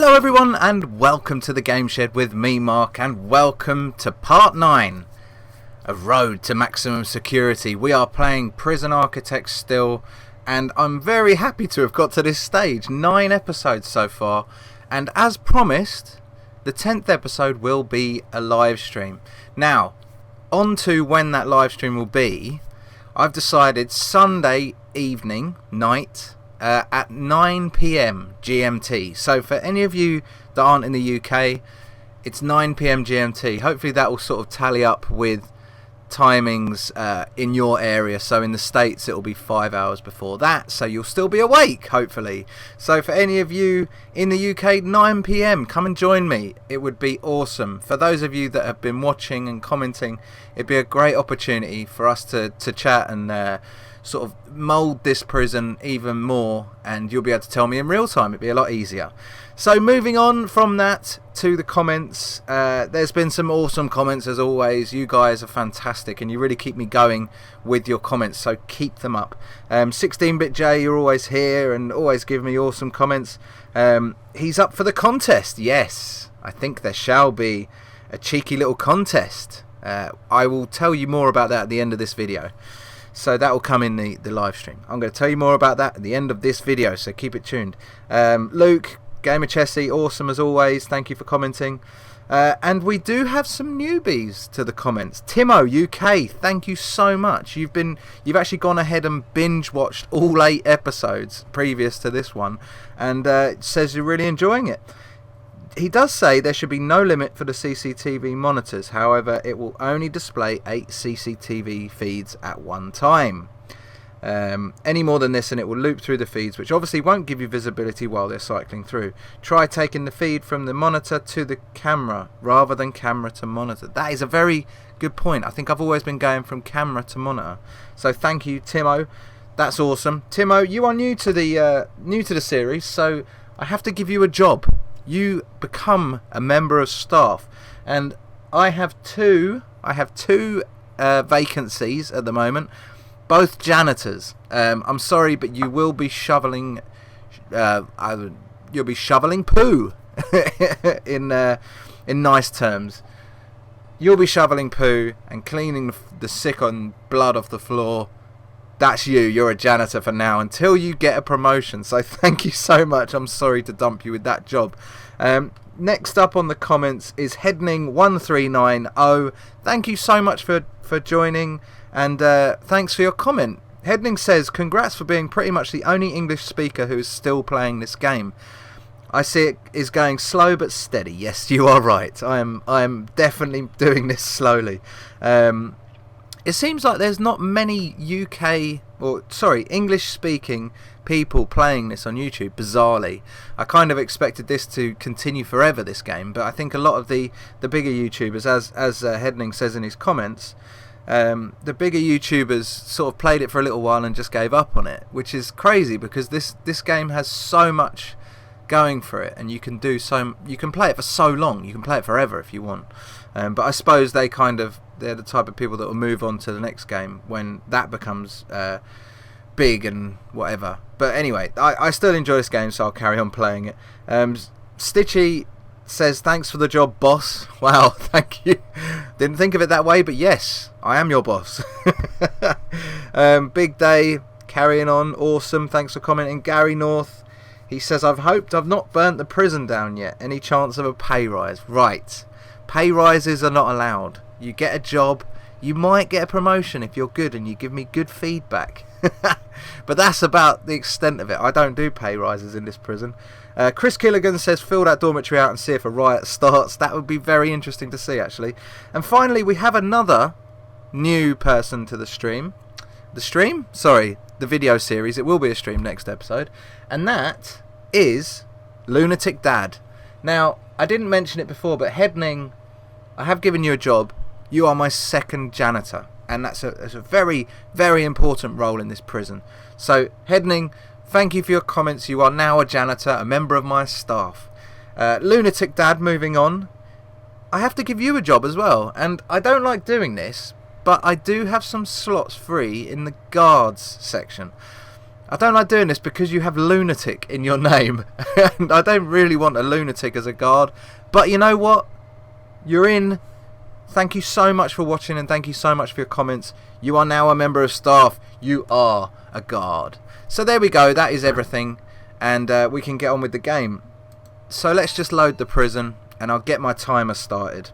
Hello everyone and welcome to the Game Shed with me, Mark, and welcome to part 9 of Road to Maximum Security. We are playing Prison Architect still, and I'm very happy to have got to this stage. 9 episodes so far, and as promised, the 10th episode will be a live stream. Now, on to when that live stream will be. I've decided Sunday evening, night, at 9 PM GMT. So for any of you that aren't in the UK, it's 9 PM GMT. Hopefully that will sort of tally up with timings in your area. So in the States it will be 5 hours before that, so you'll still be awake, hopefully. So for any of you in the UK, 9 PM, come and join me. It would be awesome. For those of you that have been watching and commenting, it'd be a great opportunity for us to chat and sort of mould this prison even more, and you'll be able to tell me in real time. It'd be a lot easier. So moving on from that to the comments, there's been some awesome comments as always. You guys are fantastic and you really keep me going with your comments, so keep them up. 16-bit J, you're always here and always give me awesome comments. He's up for the contest. Yes, I think there shall be a cheeky little contest. I will tell you more about that at the end of this video. So that will come in the live stream. I'm going to tell you more about that at the end of this video, so keep it tuned. Luke, Gamer Chessy, awesome as always. Thank you for commenting. And we do have some newbies to the comments. Timo UK, thank you so much. You've actually gone ahead and binge watched all 8 episodes previous to this one, and it says you're really enjoying it. He does say there should be no limit for the CCTV monitors. However, it will only display 8 CCTV feeds at one time. Any more than this and it will loop through the feeds, which obviously won't give you visibility while they're cycling through. Try taking the feed from the monitor to the camera rather than camera to monitor. That is a very good point. I think I've always been going from camera to monitor. So thank you, Timo. That's awesome. Timo, you are new to the series, so I have to give you a job. You become a member of staff, and I have two vacancies at the moment, both janitors. I'm sorry, but you will be shoveling. You'll be shoveling poo in nice terms. You'll be shoveling poo and cleaning the sick and blood off the floor. That's you. You're a janitor for now until you get a promotion. So thank you so much. I'm sorry to dump you with that job. Next up on the comments is Headning1390. Thank you so much for joining, and thanks for your comment. Headning says, congrats for being pretty much the only English speaker who is still playing this game. I see it is going slow but steady. Yes, you are right. I am definitely doing this slowly. It seems like there's not many English-speaking people playing this on YouTube, bizarrely. I kind of expected this to continue forever, this game, but I think a lot of the bigger YouTubers, as Headning says in his comments, the bigger YouTubers sort of played it for a little while and just gave up on it, which is crazy because this game has so much going for it, and you can play it for so long. You can play it forever if you want. But I suppose they're the type of people that will move on to the next game when that becomes big and whatever. But anyway, I still enjoy this game, so I'll carry on playing it. Stitchy says, thanks for the job, boss. Wow, thank you. Didn't think of it that way, but yes, I am your boss. Big Day, carrying on, awesome. Thanks for commenting. Gary North, he says, I've not burnt the prison down yet. Any chance of a pay rise? Right. Pay rises are not allowed. You get a job, you might get a promotion if you're good and you give me good feedback. But that's about the extent of it. I don't do pay rises in this prison. Chris Killigan says, fill that dormitory out and see if a riot starts. That would be very interesting to see, actually. And finally, we have another new person to the stream. The stream? Sorry, the video series. It will be a stream next episode. And that is Lunatic Dad. Now, I didn't mention it before, but Headning, I have given you a job. You are my second janitor, and that's a very, very important role in this prison. So, Headning, thank you for your comments. You are now a janitor, a member of my staff. Lunatic Dad, moving on. I have to give you a job as well, and I don't like doing this, but I do have some slots free in the guards section. I don't like doing this because you have lunatic in your name. And I don't really want a lunatic as a guard. But you know what? You're in. Thank you so much for watching, and thank you so much for your comments. You are now a member of staff. You are a guard. So there we go. That is everything. And we can get on with the game. So let's just load the prison, and I'll get my timer started.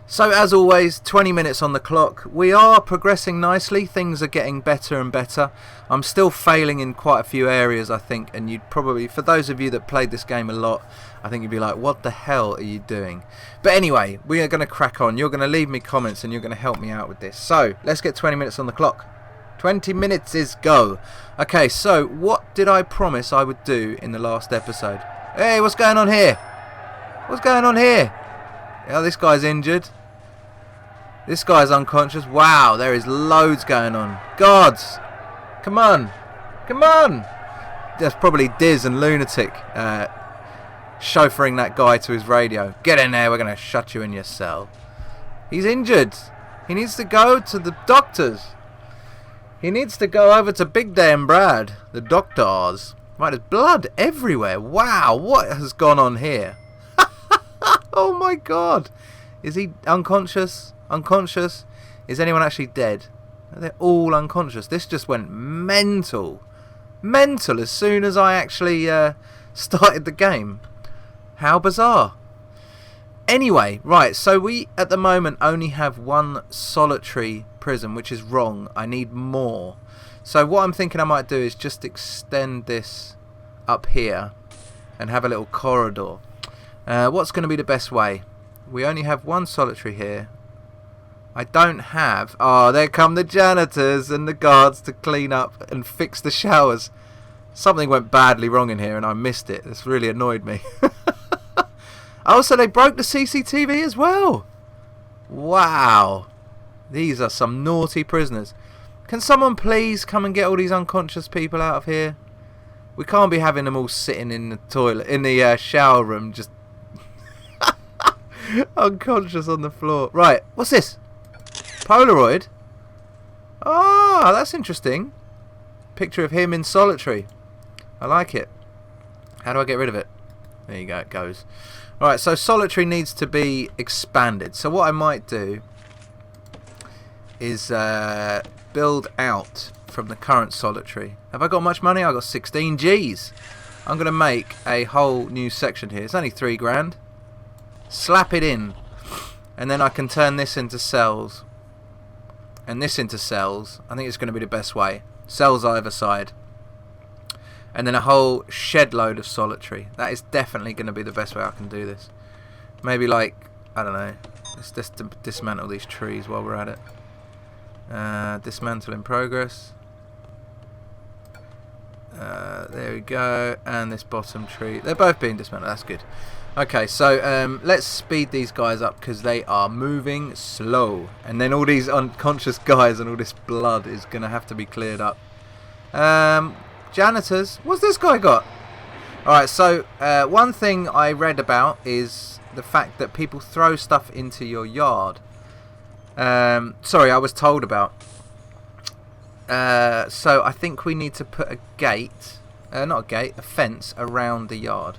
So as always, 20 minutes on the clock. We are progressing nicely. Things are getting better and better. I'm still failing in quite a few areas, I think, and you'd probably, for those of you that played this game a lot, I think you'd be like, what the hell are you doing? But anyway, we are going to crack on. You're going to leave me comments and you're going to help me out with this. So let's get 20 minutes on the clock. 20 minutes is go. Okay, so what did I promise I would do in the last episode? Hey, what's going on here? What's going on here? Oh, this guy's injured. This guy's unconscious. Wow, there is loads going on. Guards, come on. Come on. That's probably Diz and Lunatic chauffeuring that guy to his radio. Get in there, we're going to shut you in your cell. He's injured. He needs to go to the doctors. He needs to go over to Big Dan Brad, the doctors. Right, there's blood everywhere. Wow, what has gone on here? Oh my god. Is he unconscious? Unconscious? Is anyone actually dead? They're all unconscious. This just went mental. Mental as soon as I actually started the game. How bizarre. Anyway, right, so we at the moment only have one solitary prison, which is wrong. I need more. So what I'm thinking I might do is just extend this up here and have a little corridor. What's going to be the best way? We only have one solitary here. I don't have... Oh, there come the janitors and the guards to clean up and fix the showers. Something went badly wrong in here and I missed it. This really annoyed me. Oh, so they broke the CCTV as well. Wow. These are some naughty prisoners. Can someone please come and get all these unconscious people out of here? We can't be having them all sitting in the toilet, in the shower room, just unconscious on the floor. Right, what's this? Polaroid? Ah, that's interesting. Picture of him in solitary. I like it. How do I get rid of it? There you go, it goes. Alright, so solitary needs to be expanded. So what I might do is build out from the current solitary. Have I got much money? I've got 16 G's. I'm going to make a whole new section here. It's only 3 grand. Slap it in. And then I can turn this into cells. And this into cells. I think it's going to be the best way. Cells either side. And then a whole shed load of solitary. That is definitely going to be the best way I can do this. Maybe like, I don't know. Let's just dismantle these trees while we're at it. Dismantle in progress. There we go. And this bottom tree. They're both being dismantled. That's good. Okay, so let's speed these guys up because they are moving slow. And then all these unconscious guys and all this blood is going to have to be cleared up. Janitors. What's this guy got? Alright, so one thing I read about is the fact that people throw stuff into your yard. Sorry, I was told about. So I think we need to put a gate, not a gate, a fence around the yard.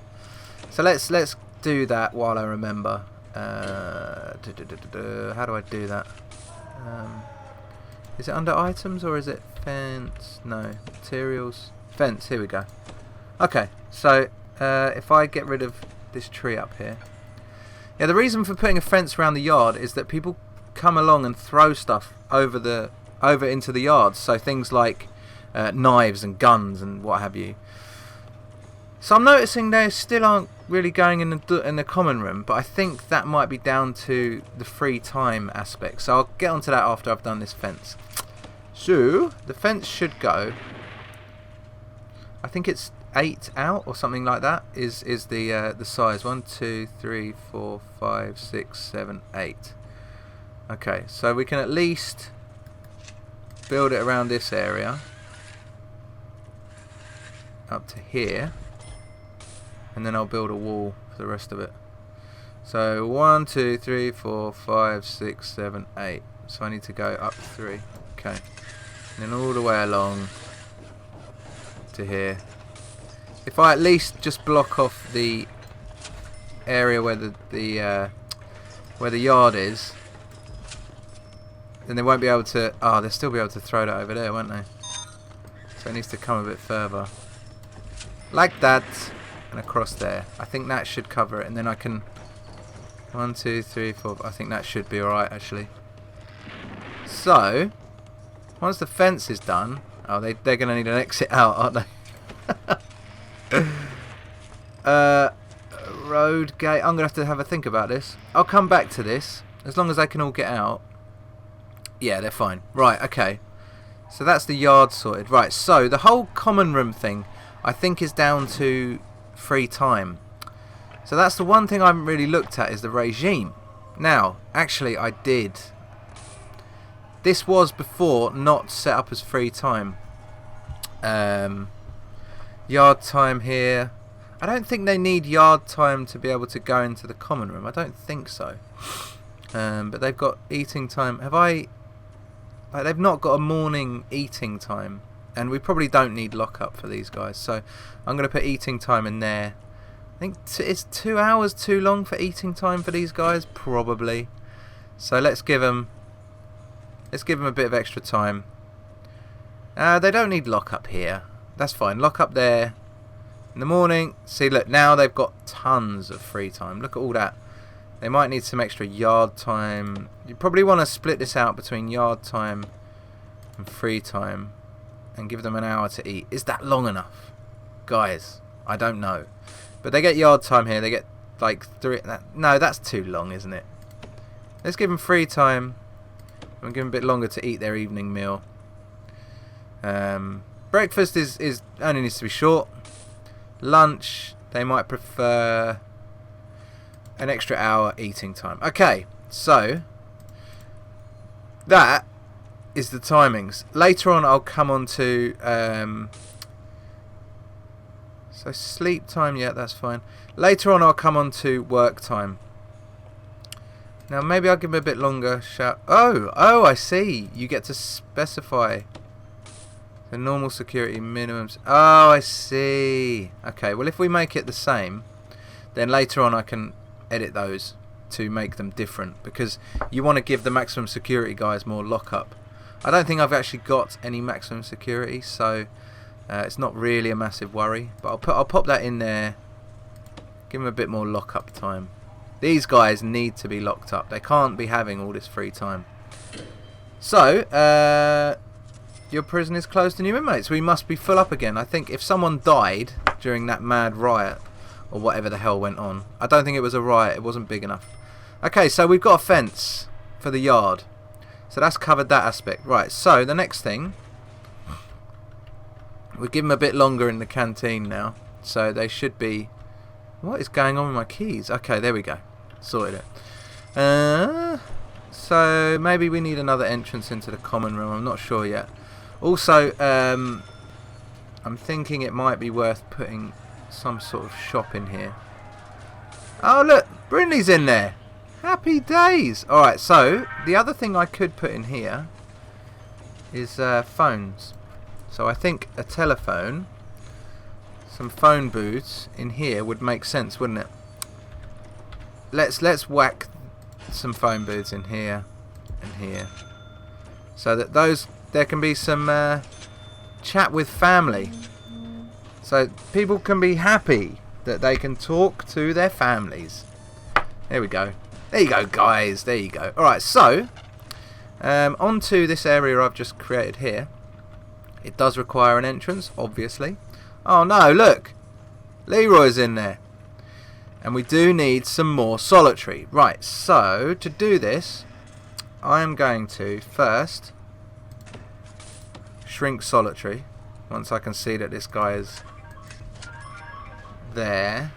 So let's do that while I remember. How do I do that? Is it under items or is it fence? No, materials. Fence, here we go. Okay, so if I get rid of this tree up here. Yeah, the reason for putting a fence around the yard is that people come along and throw stuff over into the yard. So things like knives and guns and what have you. So I'm noticing they still aren't really going in the common room, but I think that might be down to the free time aspect. So I'll get onto that after I've done this fence. So the fence should go. I think it's 8 out or something like that is the size. 1, 2, 3, 4, 5, 6, 7, 8. Okay, so we can at least build it around this area up to here, and then I'll build a wall for the rest of it. So 1, 2, 3, 4, 5, 6, 7, 8. So I need to go up 3. Okay, and then all the way along. to here. If I at least just block off the area where the yard is, then they won't be able to. Oh, they'll still be able to throw that over there, won't they? So it needs to come a bit further, like that, and across there. I think that should cover it, and then I can. 1, 2, 3, 4. I think that should be all right, actually. So, once the fence is done, oh, they're going to need an exit out, aren't they? Road gate. I'm going to have a think about this. I'll come back to this, as long as they can all get out. Yeah, they're fine. Right, okay. So that's the yard sorted. Right, so the whole common room thing, I think, is down to free time. So that's the one thing I haven't really looked at, is the regime. Now, actually, I did. This was before not set up as free time. Yard time here. I don't think they need yard time to be able to go into the common room. I don't think so. But they've got eating time. Have I... Like, they've not got a morning eating time. And we probably don't need lockup for these guys. So I'm going to put eating time in there. I think it's 2 hours too long for eating time for these guys, probably. So let's give them a bit of extra time. They don't need lockup here. That's fine. Lockup there in the morning. See, look, now they've got tons of free time. Look at all that. They might need some extra yard time. You probably want to split this out between yard time and free time and give them an hour to eat. Is that long enough? Guys, I don't know. But they get yard time here. They get like 3. No, that's too long, isn't it? Let's give them free time and give them a bit longer to eat their evening meal. Breakfast is only needs to be short. Lunch, they might prefer an extra hour eating time. Okay, so that is the timings. Later on, I'll come on to so sleep time. Yeah, that's fine. Later on, I'll come on to work time. Now maybe I'll give them a bit longer. Oh, I see. You get to specify the normal security minimums. Oh, I see. Okay, well, if we make it the same, then later on I can edit those to make them different, because you want to give the maximum security guys more lockup. I don't think I've actually got any maximum security, so it's not really a massive worry. But I'll pop that in there. Give them a bit more lockup time. These guys need to be locked up. They can't be having all this free time. So, your prison is closed to new inmates. We must be full up again. I think if someone died during that mad riot, or whatever the hell went on. I don't think it was a riot. It wasn't big enough. Okay, so we've got a fence for the yard. So that's covered that aspect. Right, so the next thing, we'll give them a bit longer in the canteen now. So they should be... What is going on with my keys? Okay, there we go. Sorted it. So maybe we need another entrance into the common room. I'm not sure yet. Also, I'm thinking it might be worth putting some sort of shop in here. Oh, look, Brindley's in there. Happy days. Alright, so the other thing I could put in here is phones. So I think a telephone, some phone booths in here would make sense, wouldn't it? Let's whack some phone booths in here and here, so that there can be some chat with family. So people can be happy that they can talk to their families. There we go. There you go, guys. There you go. Alright, so onto this area I've just created here. It does require an entrance, obviously. Oh no, look! Leroy's in there. And we do need some more solitary. Right, so to do this, I'm going to first shrink solitary. Once I can see that this guy is there.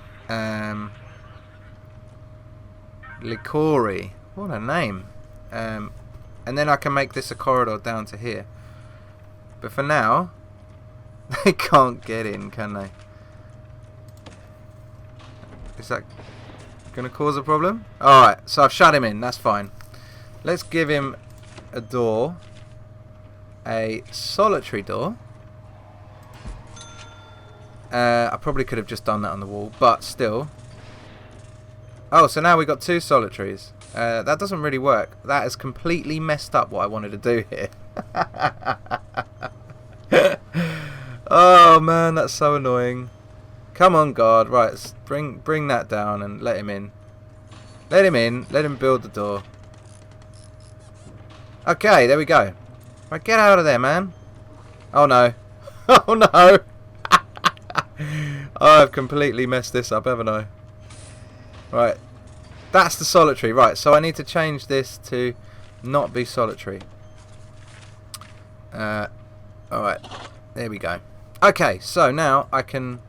Licori, what a name. And then I can make this a corridor down to here. But for now, they can't get in, can they? Is that going to cause a problem? Alright, so I've shut him in, that's fine. Let's give him a door. A solitary door. I probably could have just done that on the wall, but still. Oh, so now we've got 2 solitaries. That doesn't really work. That has completely messed up what I wanted to do here. Oh man, that's so annoying. Come on, guard. Right, bring that down and let him in. Let him in. Let him build the door. Okay, there we go. Right, get out of there, man. Oh no. Oh no. I've completely messed this up, haven't I? Right. That's the solitary. Right, so I need to change this to not be solitary. Alright. There we go. Okay, so now I can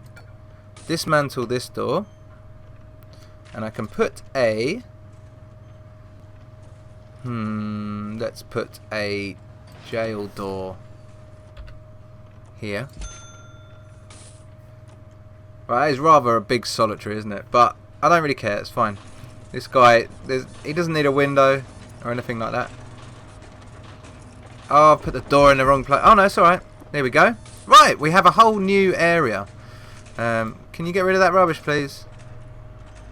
dismantle this door. And I can put a... let's put a jail door here. Right, that is rather a big solitary, isn't it? But I don't really care, it's fine. This guy, he doesn't need a window or anything like that. Oh, I've put the door in the wrong place. Oh no, it's alright. There we go. Right, we have a whole new area. Can you get rid of that rubbish, please?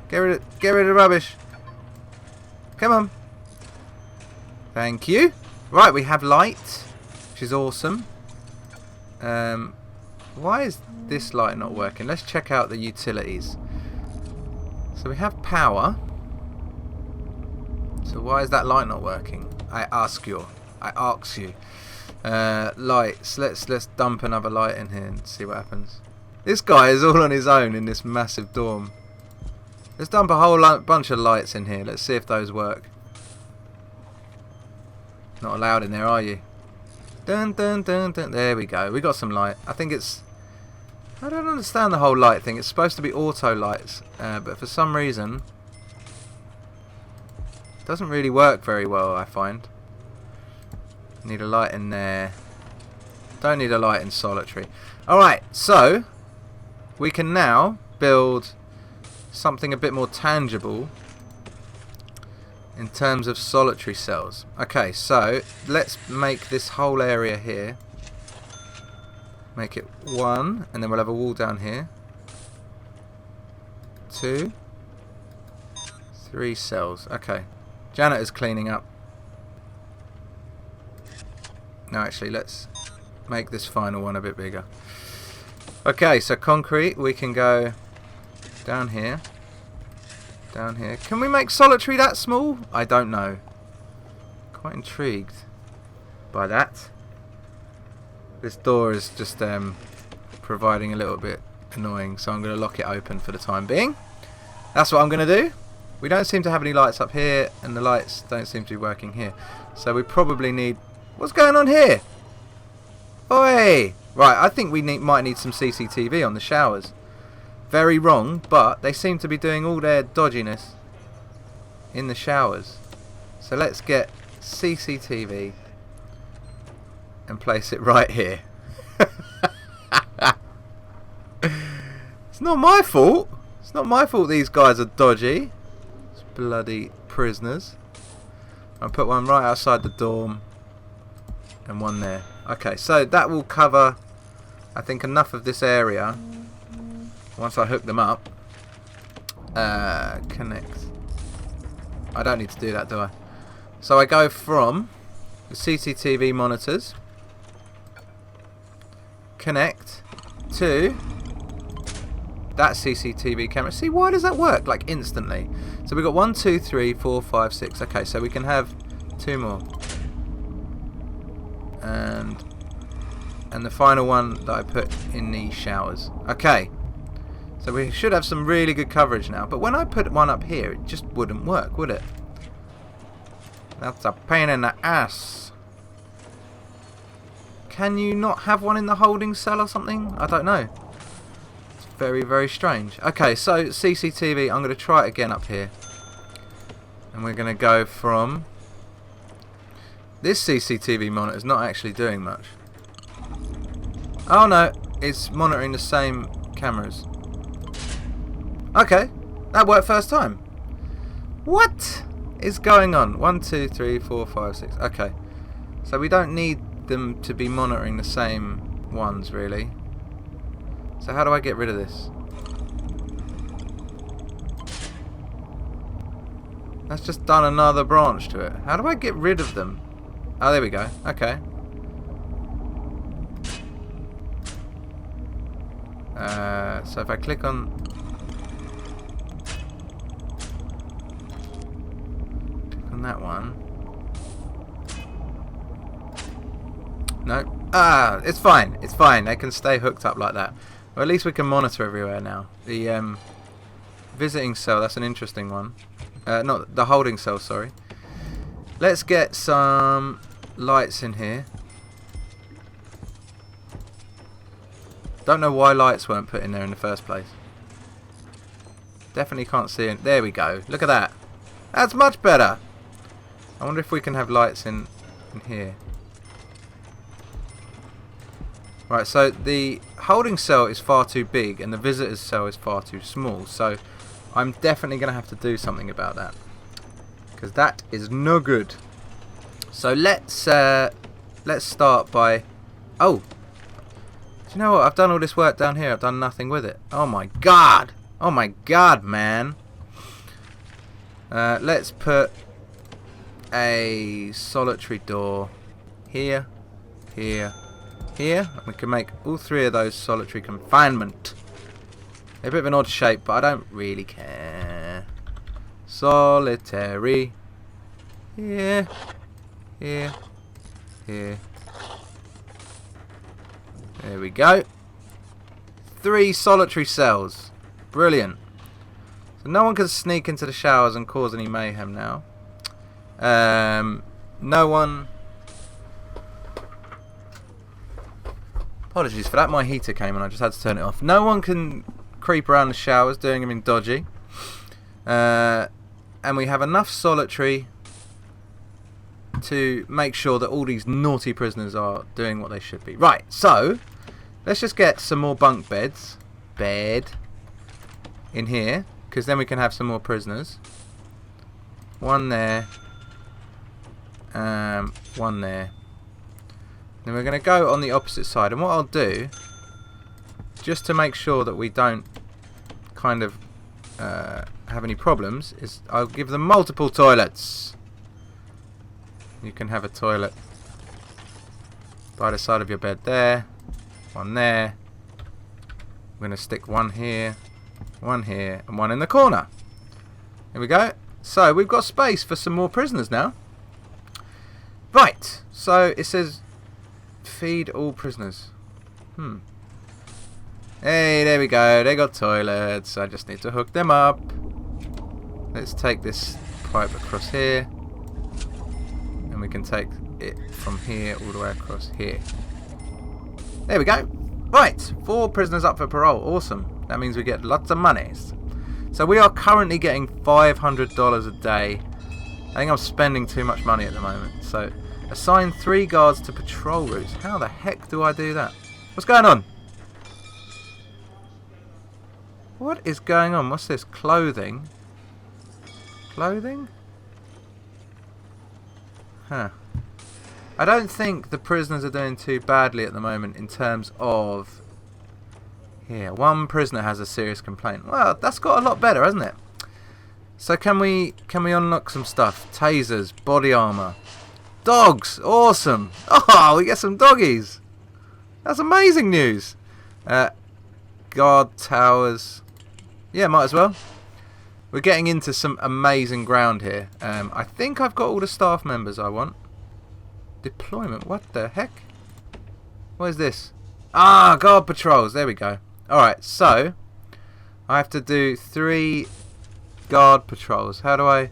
Get rid of the rubbish. Come on. Thank you. Right, we have light, which is awesome. Why is this light not working? Let's check out the utilities. So we have power. So why is that light not working? I ask you. Lights. Let's dump another light in here and see what happens. This guy is all on his own in this massive dorm. Let's dump a whole bunch of lights in here. Let's see if those work. Not allowed in there, are you? Dun dun dun dun. There we go. We got some light. I think it's... I don't understand the whole light thing. It's supposed to be auto lights, but for some reason it doesn't really work very well, I find. Need a light in there. Don't need a light in solitary. Alright, so we can now build something a bit more tangible in terms of solitary cells. Okay, so let's make this whole area here. Make it 1, and then we'll have a wall down here. 2, 3 cells. Okay. Janitor's cleaning up. No, actually, let's make this final one a bit bigger. Okay, so concrete, we can go down here. Down here. Can we make solitary that small? I don't know. Quite intrigued by that. This door is just providing a little bit annoying, so I'm going to lock it open for the time being. That's what I'm going to do. We don't seem to have any lights up here, and the lights don't seem to be working here. So we probably need... What's going on here? Oi! Right, I think we might need some CCTV on the showers. Very wrong, but they seem to be doing all their dodginess in the showers. So let's get CCTV and place it right here. It's not my fault. It's not my fault these guys are dodgy. It's bloody prisoners. I'll put one right outside the dorm and one there. Okay, so that will cover, I think, enough of this area. Once I hook them up. Connect. I don't need to do that, do I? So I go from the CCTV monitors, connect to that CCTV camera. See, why does that work like instantly? So we've got 1, 2, 3, 4, 5, 6. Okay, so we can have 2 more. And the final one that I put in the showers. Okay. So we should have some really good coverage now. But when I put one up here, it just wouldn't work, would it? That's a pain in the ass. Can you not have one in the holding cell or something? I don't know. It's very, very strange. Okay, so CCTV, I'm going to try it again up here. And we're going to go from... This CCTV monitor is not actually doing much. Oh no, it's monitoring the same cameras. Okay, that worked first time. What is going on? 1, 2, 3, 4, 5, 6. Okay, so we don't need them to be monitoring the same ones really. So how do I get rid of this? That's just done another branch to it. How do I get rid of them? Oh, there we go. Okay. So if I click on that one. No. Ah, it's fine. It's fine. They can stay hooked up like that. Well, at least we can monitor everywhere now. The visiting cell, that's an interesting one. Not the holding cell, sorry. Let's get some lights in here. Don't know why lights weren't put in there in the first place. Definitely can't see it. There we go. Look at that. That's much better. I wonder if we can have lights in here. Right, so the holding cell is far too big and the visitor's cell is far too small. So I'm definitely going to have to do something about that. Because that is no good. So let's start by... Oh! Do you know what? I've done all this work down here. I've done nothing with it. Oh my god! Oh my god, man! Let's put a solitary door here, here, here. And we can make all three of those solitary confinement. They're a bit of an odd shape, but I don't really care. Solitary. Here, here, here. There we go. 3 solitary cells. Brilliant. So no one can sneak into the showers and cause any mayhem now. No one... Apologies for that. My heater came and I just had to turn it off. No one can creep around the showers doing anything dodgy. And we have enough solitary to make sure that all these naughty prisoners are doing what they should be. Right, so... Let's just get some more bunk beds. Bed. In here. Because then we can have some more prisoners. One there. One there. Then we're going to go on the opposite side. And what I'll do, just to make sure that we don't kind of have any problems, is I'll give them multiple toilets. You can have a toilet by the side of your bed there. One there. We're going to stick one here, and one in the corner. There we go. So we've got space for some more prisoners now. Right. So it says feed all prisoners. Hey, there we go. They got toilets. I just need to hook them up. Let's take this pipe across here. And we can take it from here all the way across here. There we go. Right, 4 prisoners up for parole. Awesome. That means we get lots of monies. So we are currently getting $500 a day. I think I'm spending too much money at the moment. So assign 3 guards to patrol routes. How the heck do I do that? What's going on? What is going on? What's this? Clothing? Clothing? Huh. I don't think the prisoners are doing too badly at the moment in terms of... Here, 1 prisoner has a serious complaint. Well, that's got a lot better, hasn't it? So can we unlock some stuff? Tasers, body armor, dogs, awesome! Oh, we get some doggies. That's amazing news. Guard towers. Yeah, might as well. We're getting into some amazing ground here. I think I've got all the staff members I want. Deployment, what the heck? What is this? Ah, guard patrols, there we go. Alright, so I have to do 3 guard patrols. How do I...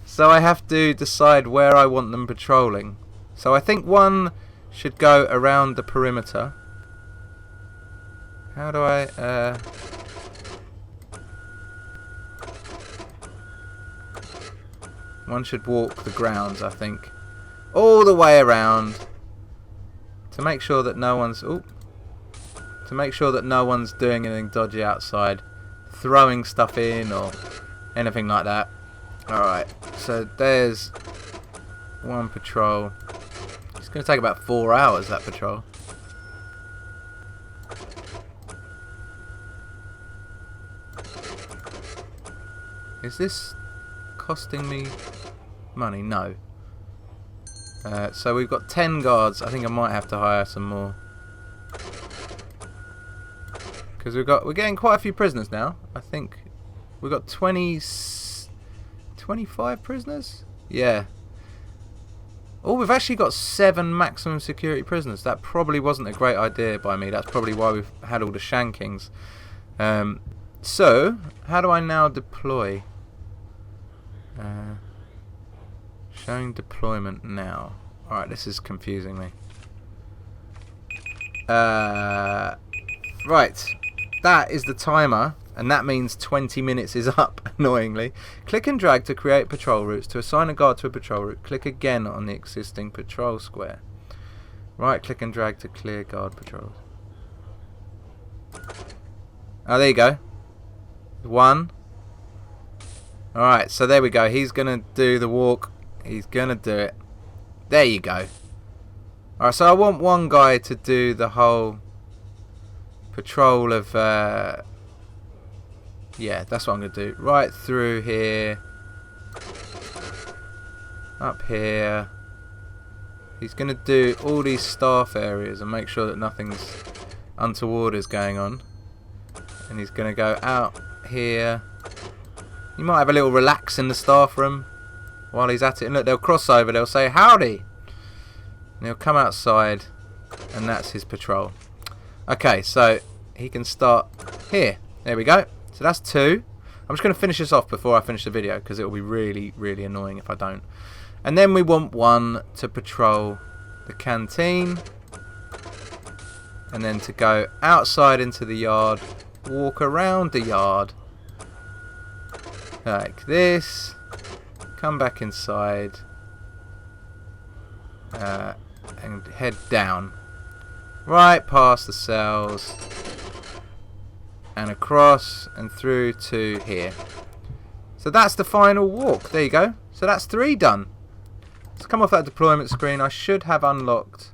So I have to decide where I want them patrolling. So I think 1 should go around the perimeter. How do I... One should walk the grounds, I think. All the way around. To make sure that no one's... Ooh, to make sure that no one's doing anything dodgy outside. Throwing stuff in or anything like that. Alright, so there's 1 patrol. It's going to take about 4 hours, that patrol. Is this costing me money? No. So we've got 10 guards. I think I might have to hire some more. Because we're getting quite a few prisoners now. I think we've got 25 prisoners? Yeah. Oh, we've actually got 7 maximum security prisoners. That probably wasn't a great idea by me. That's probably why we've had all the shankings. So, how do I now deploy? Showing deployment now. Alright, this is confusing me. Right. That is the timer. And that means 20 minutes is up, annoyingly. Click and drag to create patrol routes. To assign a guard to a patrol route, click again on the existing patrol square. Right, click and drag to clear guard patrols. Oh, there you go. 1. Alright, so there we go. He's going to do the walk. He's going to do it. There you go. Alright, so I want one guy to do the whole patrol of... yeah, that's what I'm going to do. Right through here. Up here. He's going to do all these staff areas and make sure that nothing's untoward is going on. And he's going to go out here. You might have a little relax in the staff room while he's at it. And look, they'll cross over. They'll say, howdy. And he'll come outside. And that's his patrol. Okay, so he can start here. There we go. So that's 2. I'm just going to finish this off before I finish the video because it will be really, really annoying if I don't. And then we want 1 to patrol the canteen. And then to go outside into the yard. Walk around the yard. Like this. Come back inside. And head down. Right past the cells. And across and through to here. So that's the final walk. There you go. So that's 3 done. Let's come off that deployment screen. I should have unlocked.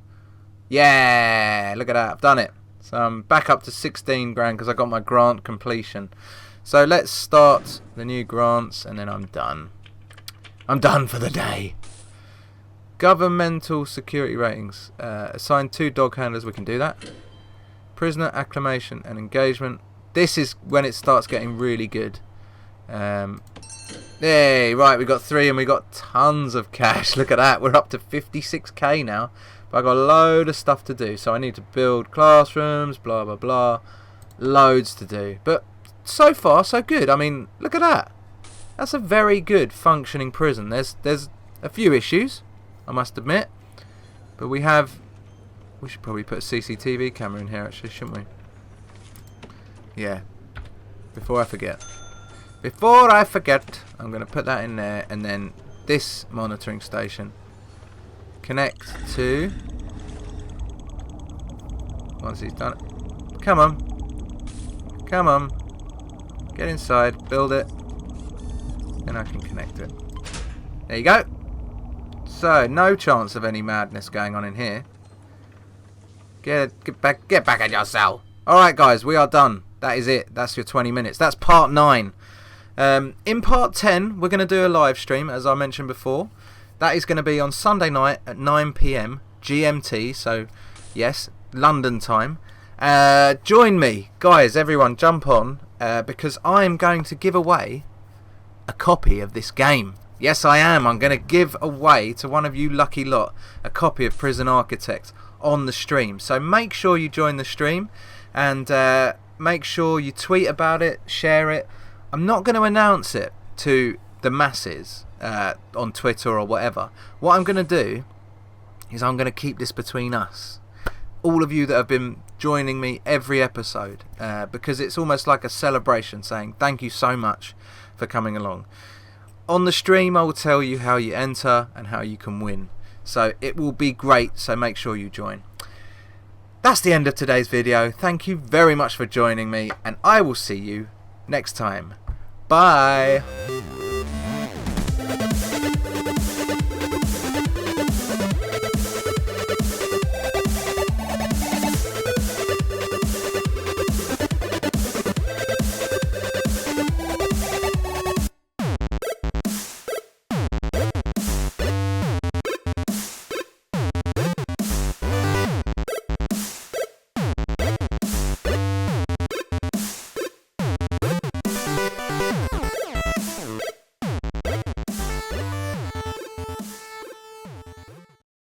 Yeah, look at that. I've done it. So I'm back up to 16 grand because I got my grant completion. So let's start the new grants and then I'm done. I'm done for the day. Governmental security ratings. Assign 2 dog handlers. We can do that. Prisoner acclimation and engagement. This is when it starts getting really good. Hey, right, we got 3 and we got tons of cash. Look at that. We're up to 56k now. But I've got a load of stuff to do. So I need to build classrooms, blah, blah, blah. Loads to do. But so far, so good. I mean, look at that. That's a very good functioning prison. There's a few issues, I must admit. But we should probably put a CCTV camera in here, actually, shouldn't we? Yeah, before I forget, I'm going to put that in there, and then this monitoring station connect to, once he's done it, come on, get inside, build it, and I can connect it. There you go. So no chance of any madness going on in here. Get back at your cell. Alright guys, we are done. That is it. That's your 20 minutes. That's part 9. In part 10, we're going to do a live stream, as I mentioned before. That is going to be on Sunday night at 9 PM GMT. So, yes, London time. Join me. Guys, everyone, jump on. Because I am going to give away a copy of this game. Yes, I am. I'm going to give away to one of you lucky lot a copy of Prison Architect on the stream. So make sure you join the stream. And make sure you tweet about it, share it. I'm not going to announce it to the masses on Twitter or whatever. What I'm going to do is I'm going to keep this between us. All of you that have been joining me every episode, because it's almost like a celebration saying thank you so much for coming along. On the stream I will tell you how you enter and how you can win. So it will be great, so make sure you join. That's the end of today's video. Thank you very much for joining me, and I will see you next time. Bye.